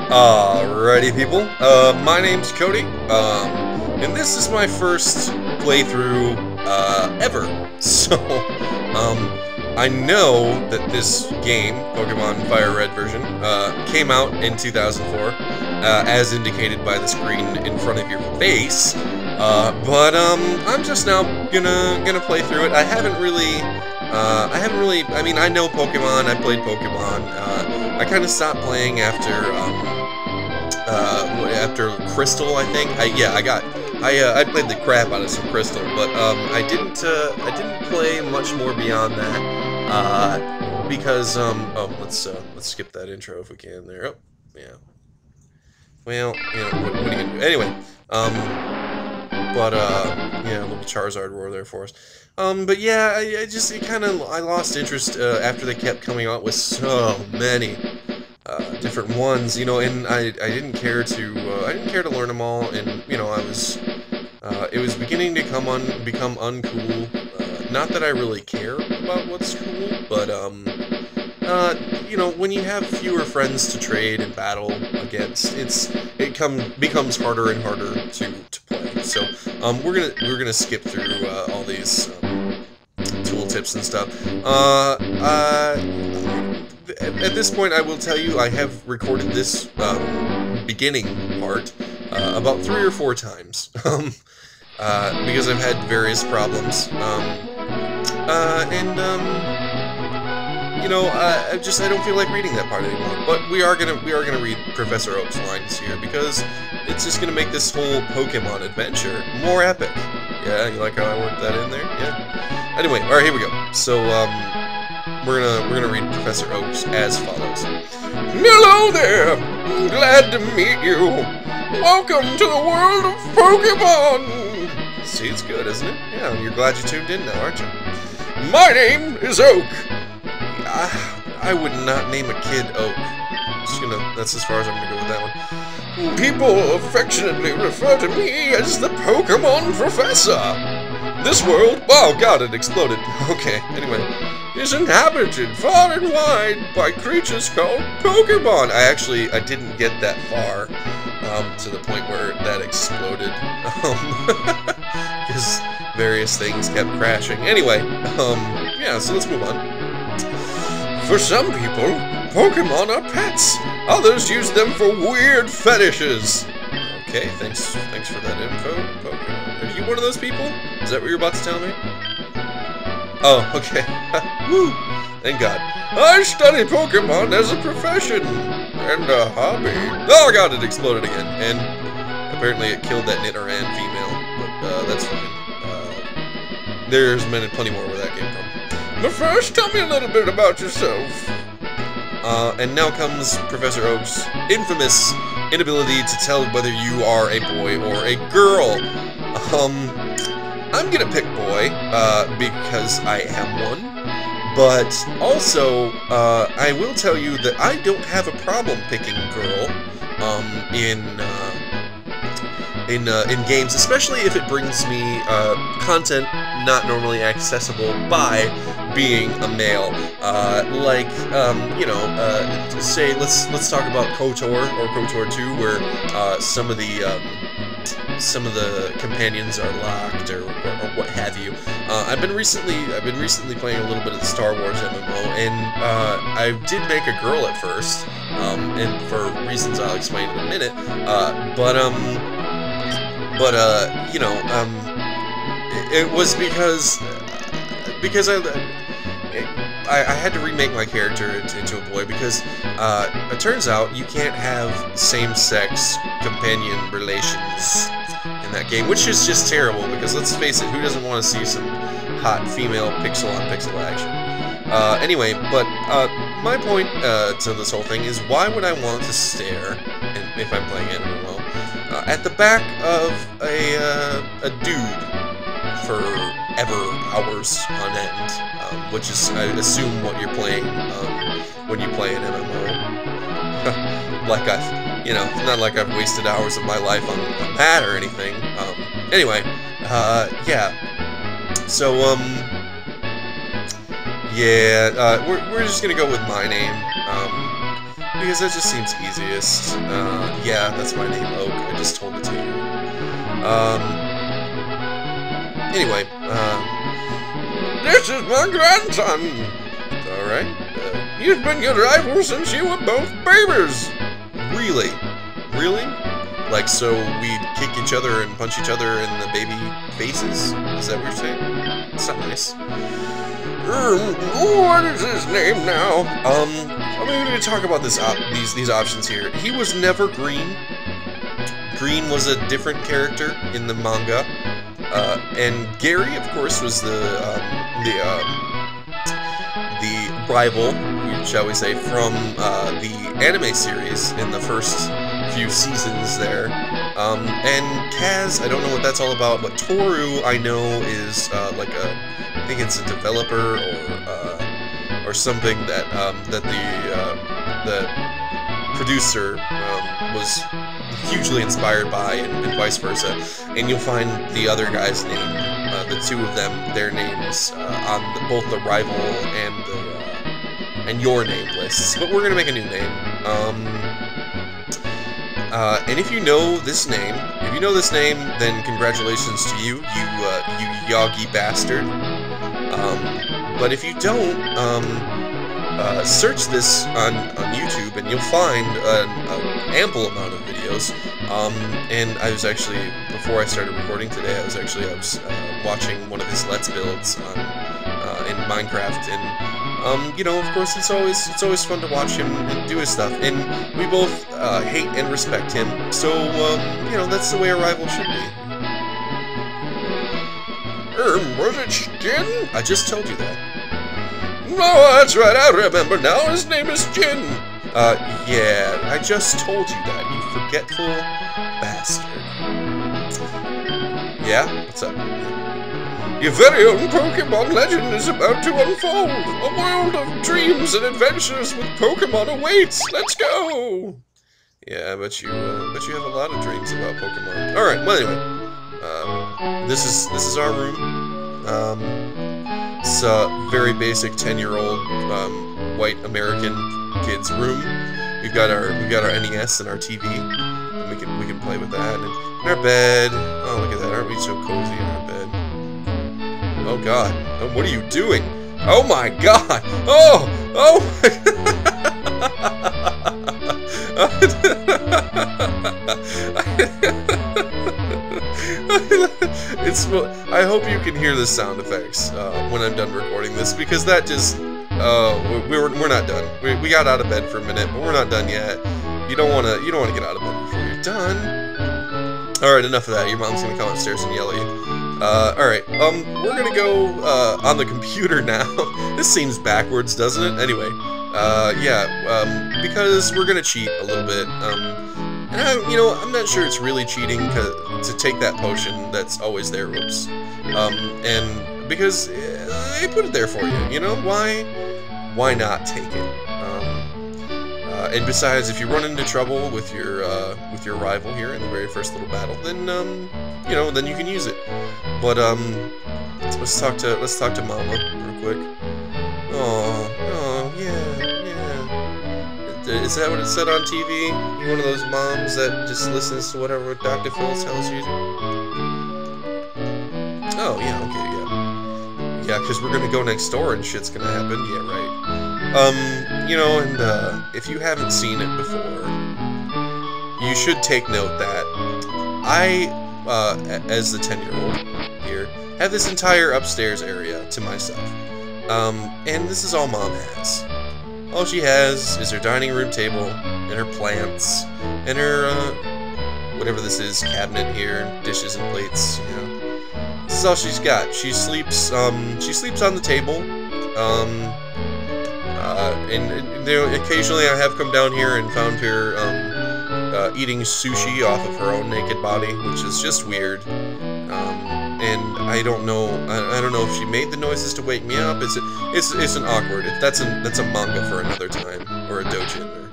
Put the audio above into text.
Alrighty, people. My name's Kody. And this is my first playthrough ever. So, I know that this game, Pokemon Fire Red version, came out in 2004, as indicated by the screen in front of your face. But I'm just now gonna play through it. I haven't really. I mean, I know Pokemon. I played Pokemon. I kind of stopped playing after Crystal, I think. I played the crap out of some Crystal, but I didn't play much more beyond that. Because let's skip that intro if we can. There. Oh, yeah. Well, you know, what are you gonna do? Anyway, yeah, a little Charizard roar there for us. But yeah, I lost interest after they kept coming out with so many different ones, you know, and I didn't care to learn them all, and you know, it was beginning to become uncool. Not that I really care about what's cool, but you know, when you have fewer friends to trade and battle against, it becomes harder and harder to play. So we're gonna skip through all these tooltips and stuff. At this point, I will tell you I have recorded this beginning part about 3 or 4 times because I've had various problems, you know, I don't feel like reading that part anymore. But we are gonna read Professor Oak's lines here because it's just gonna make this whole Pokemon adventure more epic. Yeah, you like how I worked that in there? Yeah. Anyway, all right, here we go. So we're gonna read Professor Oak's as follows. Hello there. Glad to meet you. Welcome to the world of Pokemon. See, it's good, isn't it? Yeah, you're glad you tuned in now, aren't you? My name is Oak. I would not name a kid Oak. That's as far as I'm gonna go with that one. People affectionately refer to me as the Pokemon Professor. This world, oh god, it exploded. Okay, anyway, is inhabited far and wide by creatures called Pokemon. I didn't get that far, to the point where that exploded, because various things kept crashing. Anyway, yeah, so let's move on. For some people, Pokemon are pets. Others use them for weird fetishes. Okay, thanks for that info. Pokemon. Are you one of those people? Is that what you're about to tell me? Oh, okay. Woo! Thank God. I study Pokemon as a profession and a hobby. Oh god, it exploded again, and apparently it killed that Nidoran female. But that's fine. There's plenty more where that came from. But first, tell me a little bit about yourself. And now comes Professor Oak's infamous inability to tell whether you are a boy or a girl. I'm gonna pick boy, because I am one. But also, I will tell you that I don't have a problem picking girl, in games, especially if it brings me content not normally accessible by being a male. Like, you know, say let's talk about KOTOR or KOTOR 2, where some of the companions are locked or what have you. I've been recently playing a little bit of the Star Wars MMO, and I did make a girl at first, and for reasons I'll explain in a minute. You know, it was because I had to remake my character into a boy because it turns out you can't have same-sex companion relations in that game, which is just terrible because, let's face it, who doesn't want to see some hot female pixel-on-pixel action? Anyway, but my point to this whole thing is, why would I want to stare, if I'm playing MMO, at the back of a dude for hours on end, which is, I assume, what you're playing when you play an MMO. Like you know, not like I've wasted hours of my life on that or anything. Anyway, yeah. So, yeah, we're just gonna go with my name. Because that just seems easiest. Yeah, that's my name, Oak. I just told it to you. Anyway, this is my grandson! Alright. He's been your rival since you were both babies! Really? Really? Like, so we'd kick each other and punch each other in the baby faces? Is that what you're saying? It's not nice. What is his name now? I'm going to talk about these options here. He was never Green. Green was a different character in the manga. And Gary, of course, was the rival, shall we say, from the anime series in the first few seasons there. And Kaz, I don't know what that's all about, but Toru, I know, is like I think it's a developer or something that the producer was hugely inspired by, and vice versa. And you'll find the other guy's name, the two of them, their names on both the rival and your name lists. But we're gonna make a new name. And if you know this name, then congratulations to you, you Yagi bastard. But if you don't, search this on YouTube and you'll find an ample amount of videos. And I was actually, before I started recording today, I was watching one of his Let's Builds in Minecraft, and you know, of course, it's always fun to watch him and do his stuff, and we both hate and respect him, so you know, that's the way a rival should be. Was it Jin? I just told you that. No, that's right, I remember now, his name is Jin. Yeah, I just told you that, you forgetful bastard. Yeah? What's up? Your very own Pokemon legend is about to unfold. A world of dreams and adventures with Pokemon awaits. Let's go! Yeah, I bet you have a lot of dreams about Pokemon. Alright, well anyway. This is our room. It's a very basic 10-year-old white American kid's room. We've got our NES and our TV. And we can play with that. And our bed. Oh, look at that! Aren't we so cozy in our bed? Oh God! Oh, what are you doing? Oh my God! Oh! Oh! I hope you can hear the sound effects when I'm done recording this, because that just we're not done. We got out of bed for a minute, but we're not done yet. You don't want to get out of bed before you're done. All right, enough of that. Your mom's gonna come upstairs and yell at you. All right, we're gonna go on the computer now. This seems backwards, doesn't it? Anyway, yeah, because we're gonna cheat a little bit. And I'm not sure it's really cheating to take that potion that's always there. Whoops. And because they put it there for you. You know, why not take it? And besides, if you run into trouble with your rival here in the very first little battle, then then you can use it. But let's talk to Mama real quick. Oh, yeah. Is that what it said on TV? You're one of those moms that just listens to whatever Dr. Phil tells you to? Oh, yeah, okay, yeah. Yeah, because we're gonna go next door and shit's gonna happen. Yeah, right. And if you haven't seen it before, you should take note that I, as the 10-year-old here, have this entire upstairs area to myself. And this is all Mom has. All she has is her dining room table, and her plants, and her, whatever this is, cabinet here, dishes and plates, you know. This is all she's got. She sleeps on the table, and occasionally I have come down here and found her, eating sushi off of her own naked body, which is just weird. And I don't know if she made the noises to wake me up. It's an awkward. That's a manga for another time, or a dojin, or